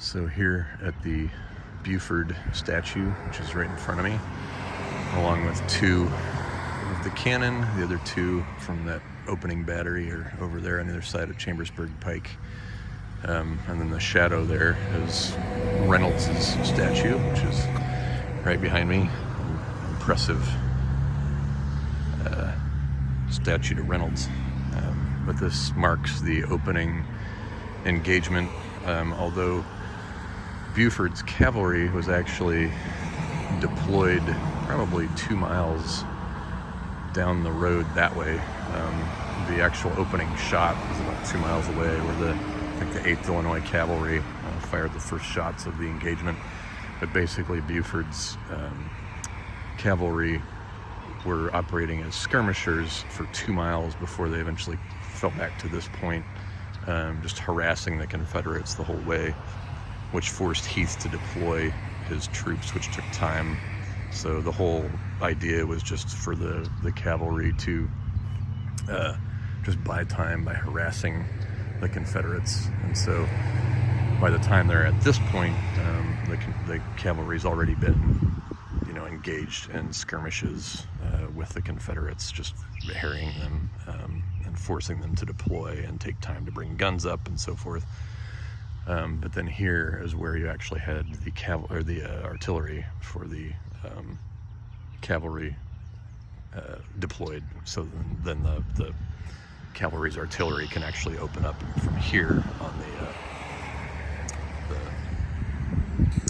So here at the Buford statue, which is right in front of me, along with two of the cannon, the other two from that opening battery are over there on the other side of Chambersburg Pike. And then the shadow there is Reynolds' statue, which is right behind me. Impressive statue to Reynolds. But this marks the opening engagement, although Buford's cavalry was actually deployed probably 2 miles down the road that way. The actual opening shot was about 2 miles away, where I think the 8th Illinois Cavalry fired the first shots of the engagement. But basically Buford's cavalry were operating as skirmishers for 2 miles before they eventually fell back to this point, just harassing the Confederates the whole way, which forced Heath to deploy his troops, which took time. So the whole idea was just for the cavalry to just buy time by harassing the Confederates. And so by the time they're at this point, the cavalry's already been, engaged in skirmishes with the Confederates, just harrying them and forcing them to deploy and take time to bring guns up and so forth. But then here is where you actually had the artillery for the cavalry deployed. So then the cavalry's artillery can actually open up from here on the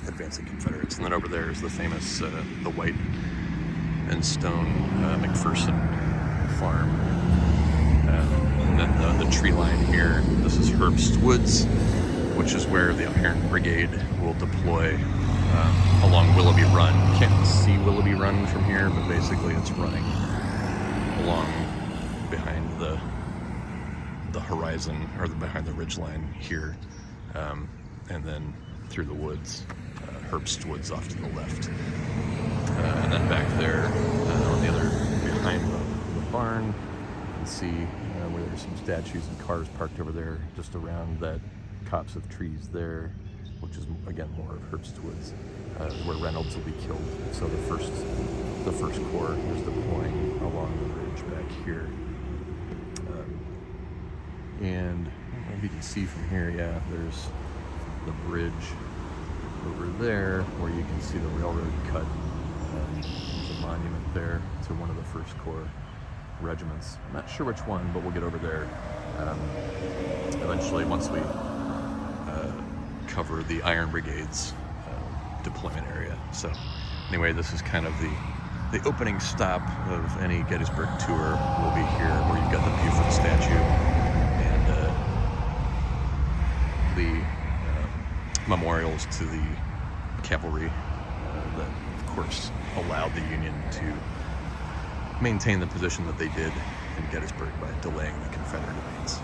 advancing Confederates. And then over there is the famous the white and stone McPherson farm. And then the tree line here, this is Herbst's Woods, which is where the Iron Brigade will deploy along Willoughby Run. You can't see Willoughby Run from here, but basically it's running along behind the horizon, or behind the ridge line here, and then through the woods, Herbst's Woods off to the left. And then back there, on the other, behind the barn, you can see where there's some statues and cars parked over there, just around that copse of trees there, which is again more of Herbst's Woods, where Reynolds will be killed. So the first corps is deploying along the ridge back here. And I don't know if you can see from here, yeah, there's the bridge over there where you can see the railroad cut. There's a monument there to one of the First Corps regiments. I'm not sure which one, but we'll get over there eventually once we cover the Iron Brigade's deployment area. So anyway, this is kind of the opening stop of any Gettysburg tour will be here, where you've got the Buford statue and the memorials to the cavalry that, of course, allowed the Union to maintain the position that they did in Gettysburg by delaying the Confederate advance.